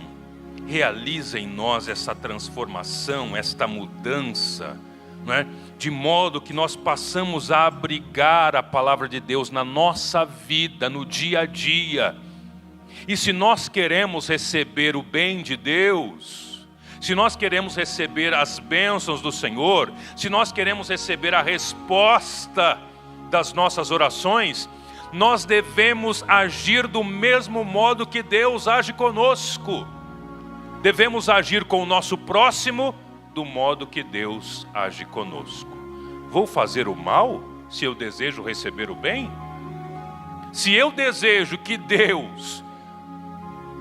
realiza em nós essa transformação, esta mudança, não é? De modo que nós passamos a abrigar a palavra de Deus na nossa vida, no dia a dia. E se nós queremos receber o bem de Deus, se nós queremos receber as bênçãos do Senhor, se nós queremos receber a resposta das nossas orações, nós devemos agir do mesmo modo que Deus age conosco. devemos agir com o nosso próximo do modo que Deus age conosco. Vou fazer o mal se eu desejo receber o bem? Se eu desejo que Deus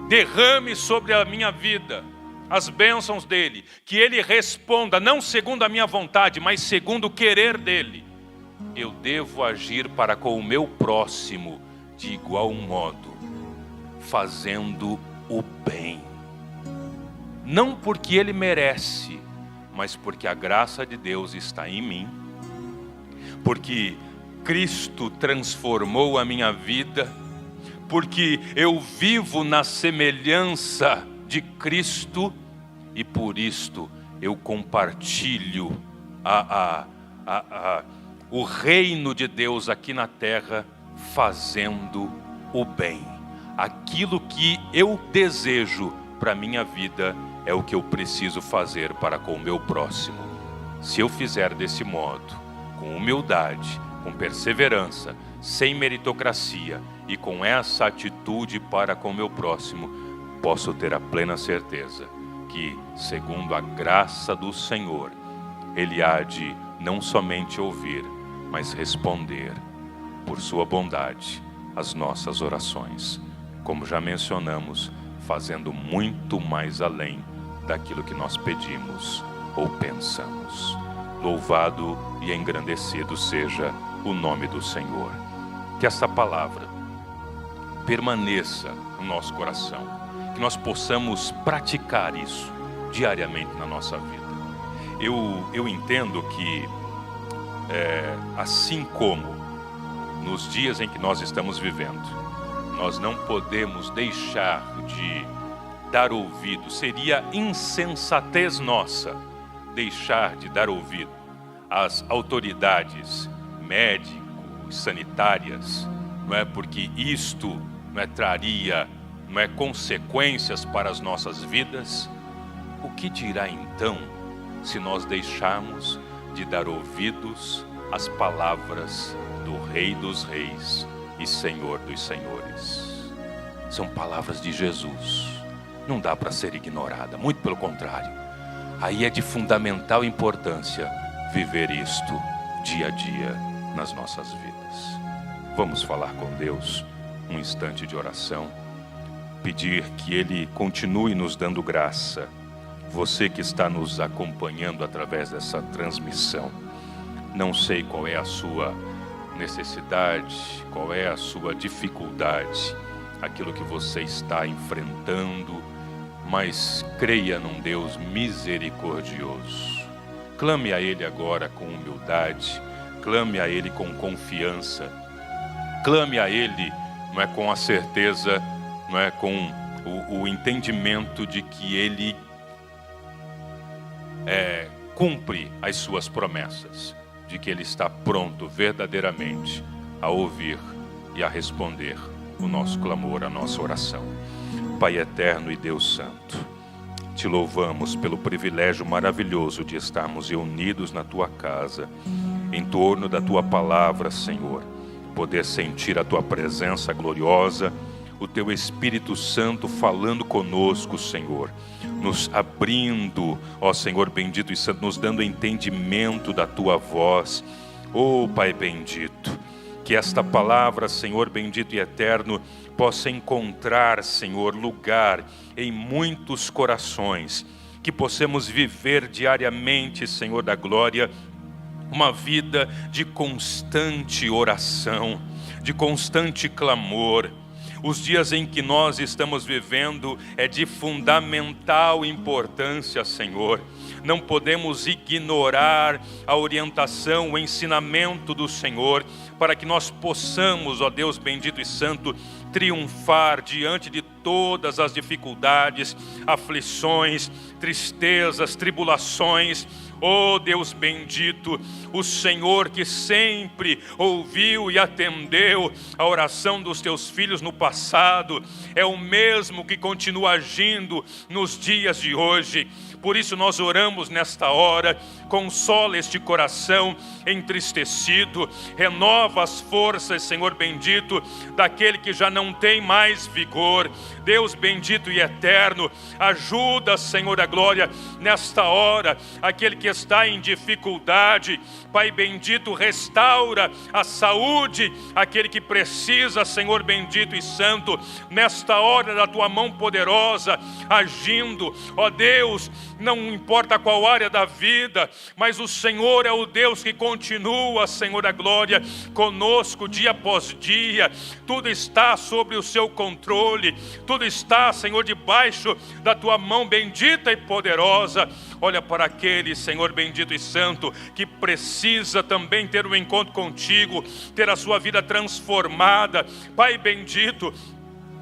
derrame sobre a minha vida as bênçãos dele, que ele responda não segundo a minha vontade, mas segundo o querer dele, eu devo agir para com o meu próximo de igual modo, fazendo o bem. Não porque ele merece, mas porque a graça de Deus está em mim, porque Cristo transformou a minha vida, porque eu vivo na semelhança de Cristo, e por isto eu compartilho o reino de Deus aqui na terra, fazendo o bem. Aquilo que eu desejo para a minha vida é o que eu preciso fazer para com o meu próximo. Se eu fizer desse modo, com humildade, com perseverança, sem meritocracia e com essa atitude para com o meu próximo, posso ter a plena certeza que, segundo a graça do Senhor, Ele há de não somente ouvir, mas responder, por sua bondade, as nossas orações. Como já mencionamos, fazendo muito mais além daquilo que nós pedimos ou pensamos. Louvado e engrandecido seja o nome do Senhor. Que esta palavra permaneça no nosso coração, que nós possamos praticar isso diariamente na nossa vida. Eu entendo que, assim como nos dias em que nós estamos vivendo, nós não podemos deixar de dar ouvido, seria insensatez nossa deixar de dar ouvido às autoridades médicas, sanitárias, não é? Porque isto traria consequências para as nossas vidas. O que dirá então se nós deixarmos de dar ouvidos às palavras do Rei dos Reis e Senhor dos Senhores? São palavras de Jesus, não dá para ser ignorada, muito pelo contrário. Aí é de fundamental importância viver isto dia a dia nas nossas vidas. Vamos falar com Deus, um instante de oração, pedir que Ele continue nos dando graça. Você que está nos acompanhando através dessa transmissão, não sei qual é a sua necessidade, qual é a sua dificuldade, aquilo que você está enfrentando, mas creia num Deus misericordioso. Clame a Ele agora com humildade, clame a Ele com confiança, clame a Ele, com a certeza, com o entendimento de que Ele cumpre as suas promessas, de que Ele está pronto verdadeiramente a ouvir e a responder o nosso clamor, a nossa oração. Pai eterno e Deus santo, te louvamos pelo privilégio maravilhoso de estarmos reunidos na Tua casa, em torno da Tua palavra, Senhor, poder sentir a Tua presença gloriosa, o Teu Espírito Santo falando conosco, Senhor, nos abrindo, ó Senhor bendito e santo, nos dando entendimento da Tua voz. Ó Pai bendito, que esta palavra, Senhor bendito e eterno, possa encontrar, Senhor, lugar em muitos corações, que possamos viver diariamente, Senhor da glória, uma vida de constante oração, de constante clamor. Os dias em que nós estamos vivendo é de fundamental importância, Senhor. Não podemos ignorar a orientação, o ensinamento do Senhor, para que nós possamos, ó Deus bendito e santo, triunfar diante de todas as dificuldades, aflições, tristezas, tribulações. Ó Deus bendito, o Senhor que sempre ouviu e atendeu a oração dos teus filhos no passado, é o mesmo que continua agindo nos dias de hoje. Por isso nós oramos nesta hora, consola este coração entristecido, renova as forças, Senhor bendito, daquele que já não tem mais vigor. Deus bendito e eterno, ajuda, Senhor da glória, nesta hora, aquele que está em dificuldade. Pai bendito, restaura a saúde, aquele que precisa, Senhor bendito e santo, nesta hora da tua mão poderosa, agindo, ó Deus, não importa qual área da vida, mas o Senhor é o Deus que continua, Senhor da glória, conosco dia após dia. Tudo está sobre o seu controle, tudo está, Senhor, debaixo da tua mão bendita e poderosa. Olha para aquele, Senhor bendito e santo, que precisa também ter um encontro contigo, ter a sua vida transformada. Pai bendito,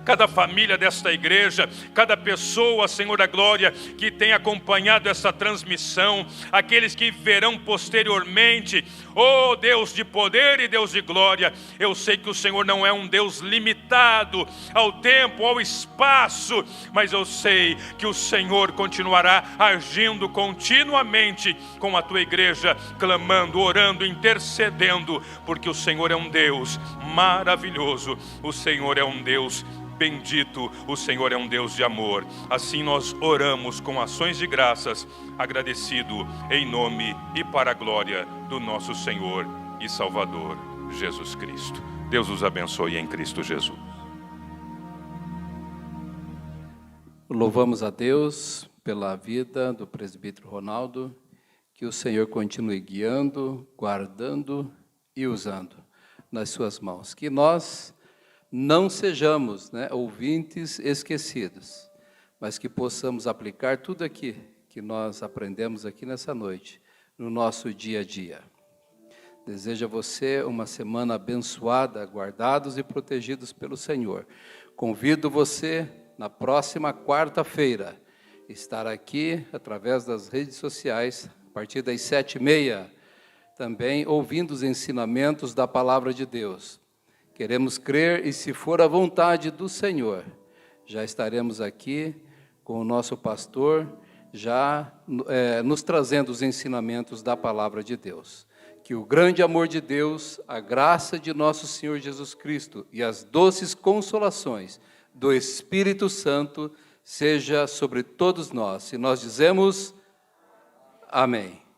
cada família desta igreja, cada pessoa, Senhor da glória, que tem acompanhado essa transmissão, aqueles que verão posteriormente, oh Deus de poder e Deus de glória, eu sei que o Senhor não é um Deus limitado ao tempo, ao espaço, mas eu sei que o Senhor continuará agindo continuamente com a tua igreja, clamando, orando, intercedendo, porque o Senhor é um Deus maravilhoso, o Senhor é um Deus bendito, o Senhor é um Deus de amor. Assim nós oramos com ações de graças, agradecido em nome e para a glória do nosso Senhor e Salvador Jesus Cristo. Deus os abençoe em Cristo Jesus. Louvamos a Deus pela vida do presbítero Ronaldo, que o Senhor continue guiando, guardando e usando nas suas mãos. Que nós não sejamos, ouvintes esquecidos, mas que possamos aplicar tudo aqui que nós aprendemos aqui nessa noite, no nosso dia a dia. Desejo a você uma semana abençoada, guardados e protegidos pelo Senhor. Convido você, na próxima quarta-feira, estar aqui através das redes sociais, a partir das 7h30, também ouvindo os ensinamentos da Palavra de Deus. Queremos crer e, se for a vontade do Senhor, já estaremos aqui com o nosso pastor, já nos trazendo os ensinamentos da Palavra de Deus. Que o grande amor de Deus, a graça de nosso Senhor Jesus Cristo e as doces consolações do Espírito Santo seja sobre todos nós. E nós dizemos amém.